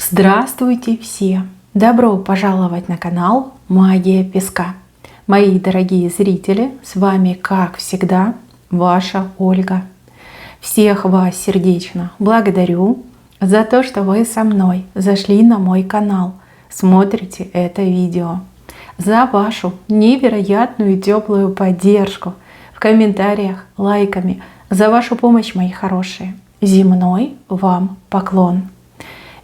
Здравствуйте все! Добро пожаловать на канал Магия Песка. Мои дорогие зрители, с вами, как всегда, ваша Ольга. Всех вас сердечно благодарю за то, что вы со мной зашли на мой канал, смотрите это видео, за вашу невероятную теплую поддержку в комментариях, лайками, за вашу помощь, мои хорошие. Земной вам поклон!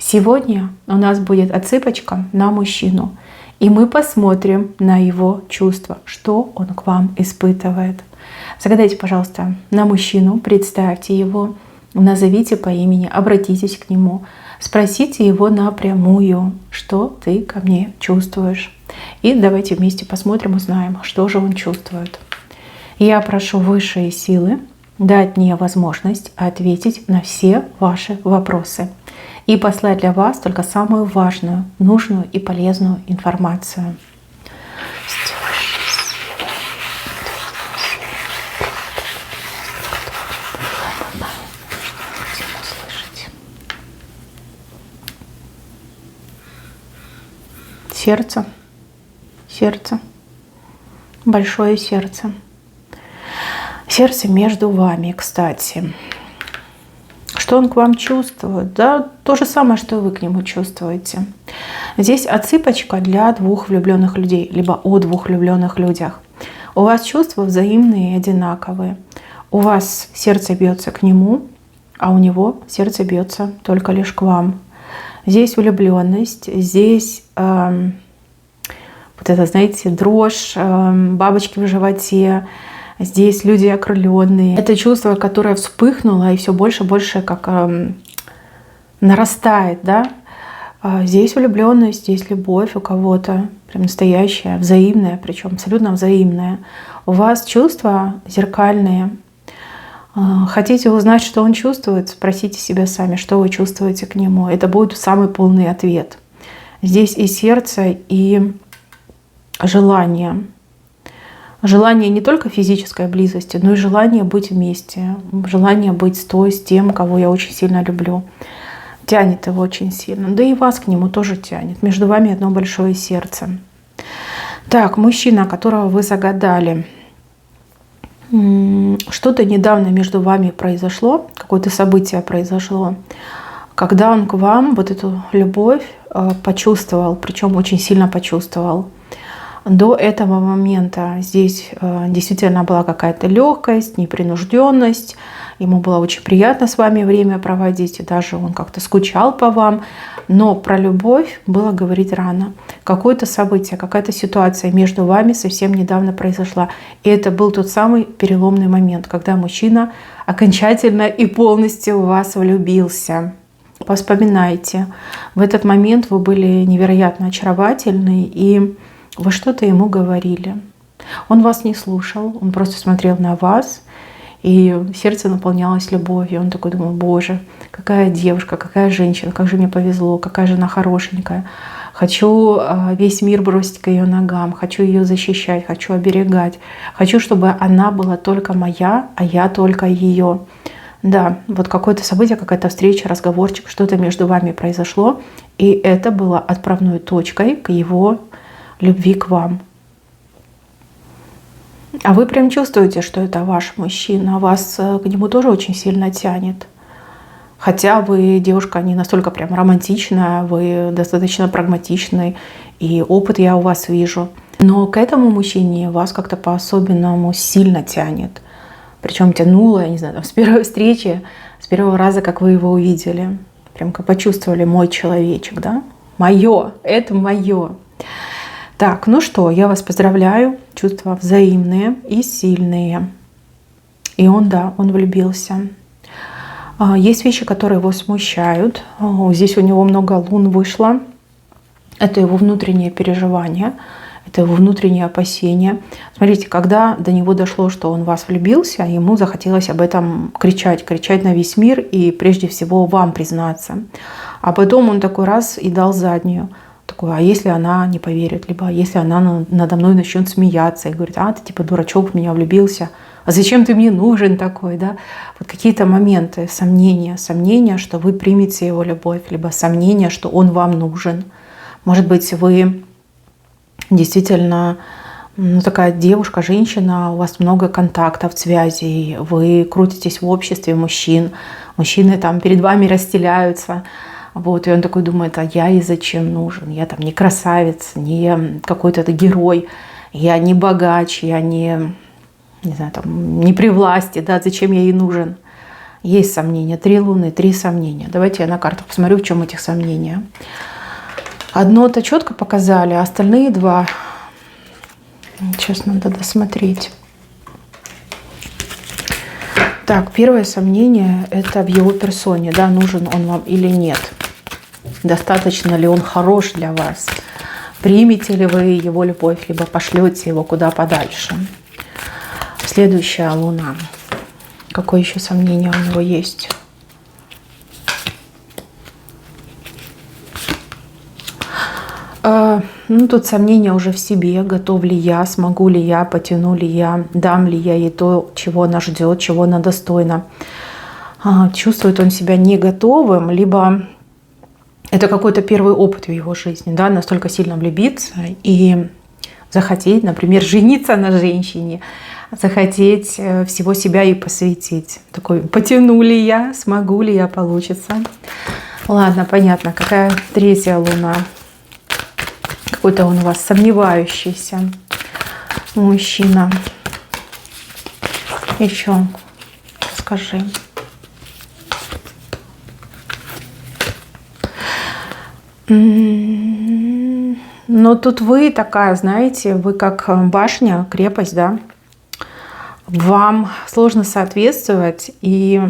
Сегодня у нас будет отсыпочка на мужчину, и мы посмотрим на его чувства, что он к вам испытывает. Загадайте, пожалуйста, на мужчину, представьте его, назовите по имени, обратитесь к нему, спросите его напрямую, что ты ко мне чувствуешь. И давайте вместе посмотрим, узнаем, что же он чувствует. Я прошу высшие силы дать мне возможность ответить на все ваши вопросы и послать для вас только самую важную, нужную и полезную информацию. Сердце, сердце, большое сердце. Сердце между вами, кстати. Что он к вам чувствует? Да, то же самое, что и вы к нему чувствуете. Здесь отсыпочка для двух влюбленных людей, либо о двух влюбленных людях. У вас чувства взаимные и одинаковые. У вас сердце бьется к нему, а у него сердце бьется только лишь к вам. Здесь влюбленность, здесь вот это, знаете, дрожь, бабочки в животе. Здесь люди окрыленные. Это чувство, которое вспыхнуло и все больше и больше как нарастает, да? Здесь влюбленность, здесь любовь у кого-то, прям настоящая, взаимная, причем абсолютно взаимная. У вас чувства зеркальные. Хотите узнать, что он чувствует? Спросите себя сами, что вы чувствуете к нему. Это будет самый полный ответ. Здесь и сердце, и желание. Желание не только физической близости, но и желание быть вместе. Желание быть с тем, кого я очень сильно люблю. Тянет его очень сильно. Да и вас к нему тоже тянет. Между вами одно большое сердце. Так, мужчина, которого вы загадали. Что-то недавно между вами произошло, какое-то событие произошло, когда он к вам вот эту любовь почувствовал, причем очень сильно почувствовал. До этого момента здесь действительно была какая-то легкость, непринужденность. Ему было очень приятно с вами время проводить, и даже он как-то скучал по вам. Но про любовь было говорить рано. Какое-то событие, какая-то ситуация между вами совсем недавно произошла. И это был тот самый переломный момент, когда мужчина окончательно и полностью в вас влюбился. Вспоминайте, в этот момент вы были невероятно очаровательны, и вы что-то ему говорили. Он вас не слушал, он просто смотрел на вас, и сердце наполнялось любовью. Он такой думал: боже, какая девушка, какая женщина, как же мне повезло, какая же она хорошенькая. Хочу весь мир бросить к ее ногам, хочу ее защищать, хочу оберегать. Хочу, чтобы она была только моя, а я только ее. Да, вот какое-то событие, какая-то встреча, разговорчик, что-то между вами произошло, и это было отправной точкой к его любви к вам. А вы прям чувствуете, что это ваш мужчина, вас к нему тоже очень сильно тянет. Хотя вы девушка не настолько прям романтичная, вы достаточно прагматичный, и опыт я у вас вижу. Но к этому мужчине вас как-то по-особенному сильно тянет. Причем тянуло, я не знаю, с первой встречи, с первого раза, как вы его увидели. Прям как почувствовали: мой человечек, да? Мое, это мое. Так, ну что, я вас поздравляю. Чувства взаимные и сильные. И он, да, он влюбился. Есть вещи, которые его смущают. Здесь у него много лун вышло. Это его внутренние переживания, это его внутренние опасения. Смотрите, когда до него дошло, что он в вас влюбился, ему захотелось об этом кричать на весь мир и прежде всего вам признаться. А потом он такой раз и дал заднюю. Такой: а если она не поверит, либо если она надо мной начнет смеяться и говорит: а ты типа дурачок, в меня влюбился, а зачем ты мне нужен такой, да? Вот какие-то моменты сомнения, что вы примете его любовь, либо сомнения, что он вам нужен. Может быть, вы действительно такая девушка, женщина, у вас много контактов, связей, вы крутитесь в обществе мужчин, мужчины там перед вами расстеляются, вот, и он такой думает, а я и зачем нужен? Я там не красавец, не какой-то герой, я не богач, я не знаю, там, не при власти, да, зачем я ей нужен? Есть сомнения, 3 луны, 3 сомнения. Давайте я на картах посмотрю, в чем этих сомнения. Одно-то четко показали, а остальные 2, сейчас надо досмотреть. Так, первое сомнение – это в его персоне, да, нужен он вам или нет. Достаточно ли он хорош для вас? Примете ли вы его любовь, либо пошлете его куда подальше? Следующая луна. Какое еще сомнение у него есть? Ну, тут сомнения уже в себе. Готов ли я, смогу ли я, потяну ли я, дам ли я ей то, чего она ждет, чего она достойна. Чувствует он себя не готовым, либо это какой-то первый опыт в его жизни, да, настолько сильно влюбиться и захотеть, например, жениться на женщине, захотеть всего себя ей посвятить. Такой, потяну ли я, смогу ли я, получится. Ладно, понятно. Какая 3-я луна? Какой-то он у вас сомневающийся мужчина. Еще скажи. Но тут вы такая, знаете, вы как башня, крепость, да? Вам сложно соответствовать, и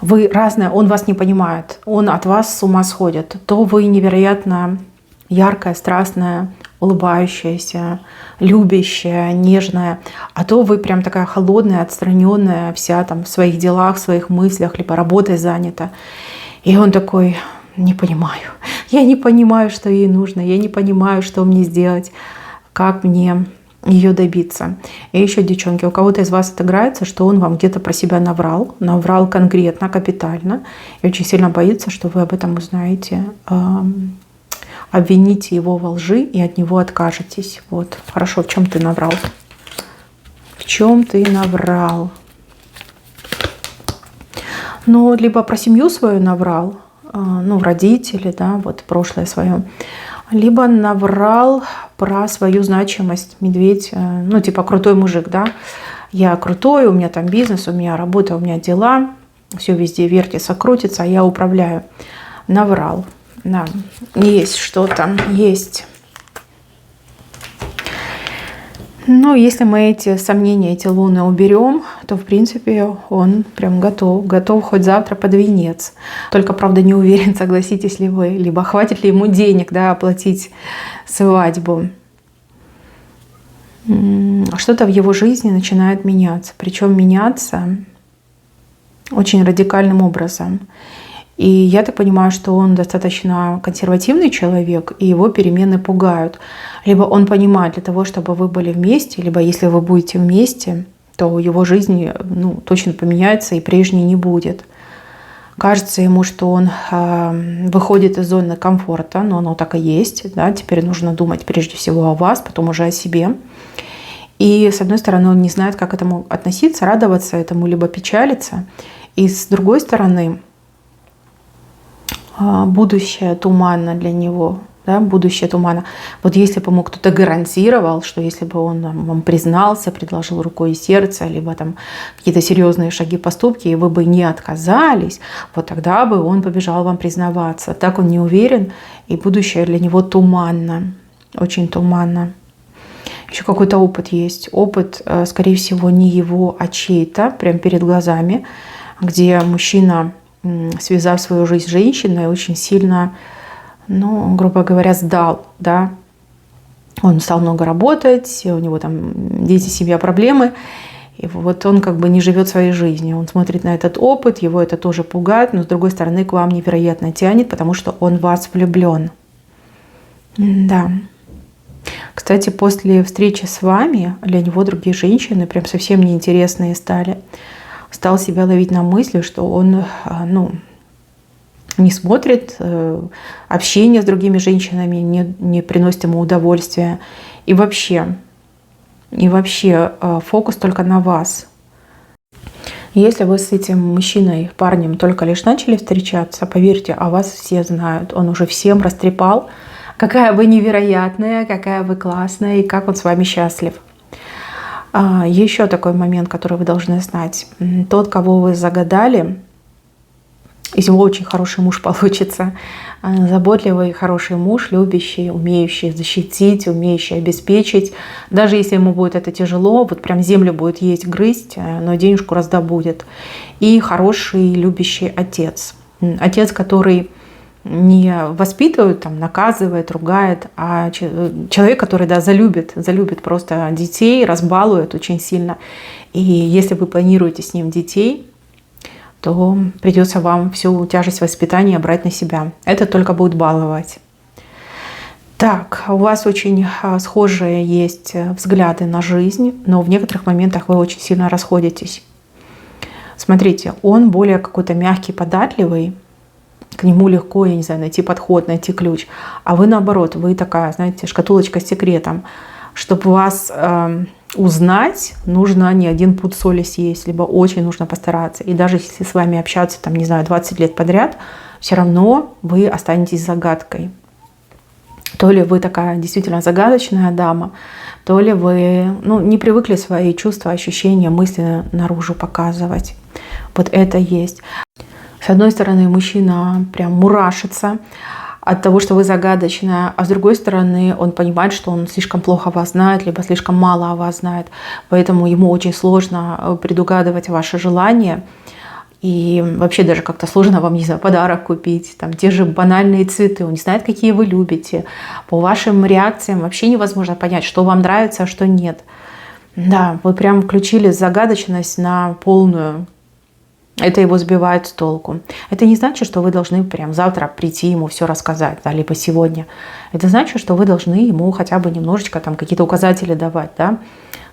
вы разные, он вас не понимает, он от вас с ума сходит. То вы невероятно яркая, страстная, улыбающаяся, любящая, нежная, а то вы прям такая холодная, отстраненная, вся там в своих делах, в своих мыслях, либо работой занята. И он такой, не понимаю, я не понимаю, что ей нужно, я не понимаю, что мне сделать, как мне ее добиться. И еще, девчонки, у кого-то из вас отыграется, что он вам где-то про себя наврал конкретно, капитально, и очень сильно боится, что вы об этом узнаете, обвините его во лжи и от него откажетесь. Вот, хорошо, в чем ты наврал? В чем ты наврал? Ну, либо про семью свою наврал, ну, родители, да, вот прошлое свое, либо наврал про свою значимость, медведь, ну, типа крутой мужик, да, я крутой, у меня там бизнес, у меня работа, у меня дела, все везде вертится, крутится, а я управляю. Наврал, да, есть что-то, есть. Но если мы эти сомнения, эти луны уберем, то, в принципе, он прям готов хоть завтра под венец. Только, правда, не уверен, согласитесь ли вы, либо хватит ли ему денег, да, оплатить свадьбу. Что-то в его жизни начинает меняться, причем меняться очень радикальным образом. И я так понимаю, что он достаточно консервативный человек, и его перемены пугают. Либо он понимает, для того, чтобы вы были вместе, либо если вы будете вместе, то его жизнь, ну, точно поменяется и прежней не будет. Кажется ему, что он выходит из зоны комфорта, но оно так и есть. Да? Теперь нужно думать прежде всего о вас, потом уже о себе. И с одной стороны, он не знает, как к этому относиться, радоваться этому, либо печалиться. И с другой стороны, будущее туманно для него, да, будущее туманно. Вот если бы ему кто-то гарантировал, что если бы он вам признался, предложил рукой и сердце, либо там какие-то серьезные шаги, поступки, и вы бы не отказались, вот тогда бы он побежал вам признаваться. Так он не уверен, и будущее для него туманно, очень туманно. Еще какой-то опыт есть. Опыт, скорее всего, не его, а чей-то, прямо перед глазами, где мужчина, связав свою жизнь с женщиной, очень сильно, ну, грубо говоря, сдал, да. Он стал много работать, у него там дети, семья, проблемы, и вот он как бы не живет своей жизнью. Он смотрит на этот опыт, его это тоже пугает, но с другой стороны к вам невероятно тянет, потому что он в вас влюблен. Да. Кстати, после встречи с вами для него другие женщины прям совсем неинтересные стали. Стал себя ловить на мысли, что он, не смотрит, общение с другими женщинами не приносит ему удовольствия. И вообще фокус только на вас. Если вы с этим мужчиной, парнем только лишь начали встречаться, поверьте, о вас все знают. Он уже всем растрепал, какая вы невероятная, какая вы классная и как он с вами счастлив. Еще такой момент, который вы должны знать. Тот, кого вы загадали, из него очень хороший муж получится. Заботливый, хороший муж, любящий, умеющий защитить, умеющий обеспечить. Даже если ему будет это тяжело, вот прям землю будет есть, грызть, но денежку раздобудет. И хороший, любящий отец. Отец, который не воспитывает, там, наказывает, ругает, а человек, который залюбит просто детей, разбалует очень сильно. И если вы планируете с ним детей, то придется вам всю тяжесть воспитания брать на себя. Это только будет баловать. Так, у вас очень схожие есть взгляды на жизнь, но в некоторых моментах вы очень сильно расходитесь. Смотрите, он более какой-то мягкий, податливый, к нему легко, я не знаю, найти подход, найти ключ. А вы наоборот, вы такая, знаете, шкатулочка с секретом. Чтобы вас узнать, нужно не один пуд соли съесть, либо очень нужно постараться. И даже если с вами общаться, там, не знаю, 20 лет подряд, все равно вы останетесь загадкой. То ли вы такая действительно загадочная дама, то ли вы не привыкли свои чувства, ощущения, мысли наружу показывать. Вот это есть. С одной стороны, мужчина прям мурашится от того, что вы загадочная, а с другой стороны, он понимает, что он слишком плохо вас знает, либо слишком мало о вас знает, поэтому ему очень сложно предугадывать ваши желания, и вообще даже как-то сложно вам, не знаю, подарок купить, там те же банальные цветы, он не знает, какие вы любите, по вашим реакциям вообще невозможно понять, что вам нравится, а что нет. Да, вы прям включили загадочность на полную. Это его сбивает с толку. Это не значит, что вы должны прям завтра прийти ему все рассказать, да, либо сегодня. Это значит, что вы должны ему хотя бы немножечко там какие-то указатели давать, да,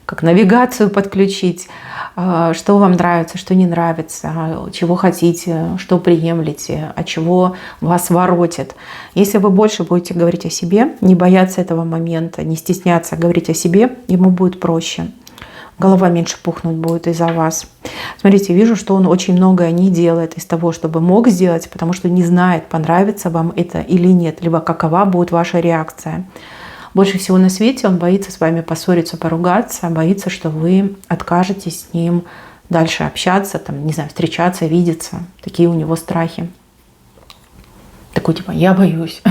как навигацию подключить, что вам нравится, что не нравится, чего хотите, что приемлете, от чего вас воротит. Если вы больше будете говорить о себе, не бояться этого момента, не стесняться говорить о себе, ему будет проще. Голова меньше пухнуть будет из-за вас. Смотрите, вижу, что он очень многое не делает из того, чтобы мог сделать, потому что не знает, понравится вам это или нет, либо какова будет ваша реакция. Больше всего на свете он боится с вами поссориться, поругаться, боится, что вы откажетесь с ним дальше общаться, там, не знаю, встречаться, видеться. Такие у него страхи. Такой типа, я боюсь.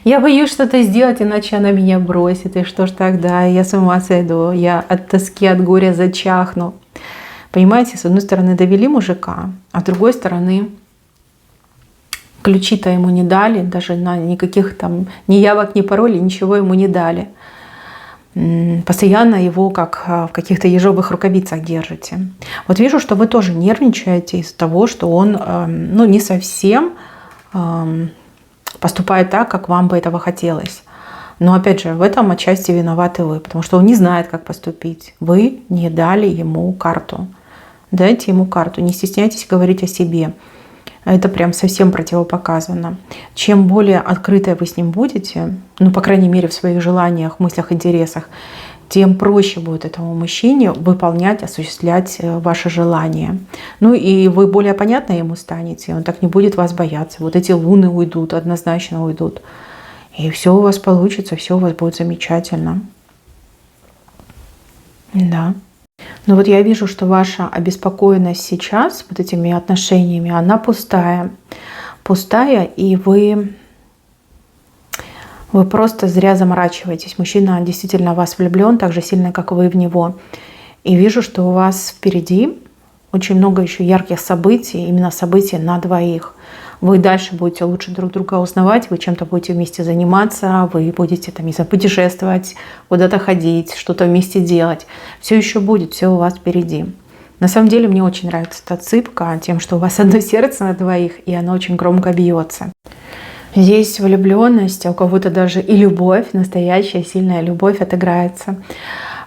Я боюсь что-то сделать, иначе она меня бросит. И что ж тогда? Я с ума сойду. Я от тоски, от горя зачахну. Понимаете, с одной стороны довели мужика, а с другой стороны ключи-то ему не дали. Даже на никаких там ни явок, ни паролей, ничего ему не дали. Постоянно его как в каких-то ежовых рукавицах держите. Вот вижу, что вы тоже нервничаете из-за того, что он не совсем поступает так, как вам бы этого хотелось. Но опять же, в этом отчасти виноваты вы, потому что он не знает, как поступить. Вы не дали ему карту. Дайте ему карту, не стесняйтесь говорить о себе. Это прям совсем противопоказано. Чем более открытой вы с ним будете, по крайней мере в своих желаниях, мыслях, интересах, тем проще будет этому мужчине выполнять, осуществлять ваши желания. И вы более понятны ему станете, он так не будет вас бояться. Вот эти луны уйдут, однозначно уйдут. И все у вас получится, все у вас будет замечательно. Да. Но вот я вижу, что ваша обеспокоенность сейчас вот этими отношениями, она пустая. Пустая, и вы просто зря заморачиваетесь. Мужчина действительно в вас влюблен так же сильно, как вы в него. И вижу, что у вас впереди очень много еще ярких событий, именно событий на двоих. Вы дальше будете лучше друг друга узнавать, вы чем-то будете вместе заниматься, вы будете там, не знаю, путешествовать, куда-то ходить, что-то вместе делать. Все еще будет, все у вас впереди. На самом деле мне очень нравится эта цыпка тем, что у вас одно сердце на двоих, и оно очень громко бьется. Здесь влюбленность, а у кого-то даже и любовь, настоящая сильная любовь отыграется.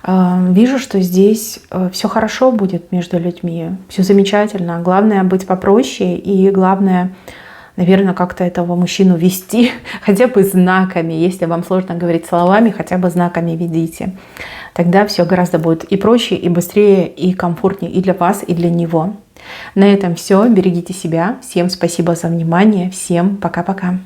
Вижу, что здесь все хорошо будет между людьми, все замечательно. Главное быть попроще и главное, наверное, как-то этого мужчину вести хотя бы знаками. Если вам сложно говорить словами, хотя бы знаками ведите. Тогда все гораздо будет и проще, и быстрее, и комфортнее и для вас, и для него. На этом все. Берегите себя. Всем спасибо за внимание. Всем пока-пока.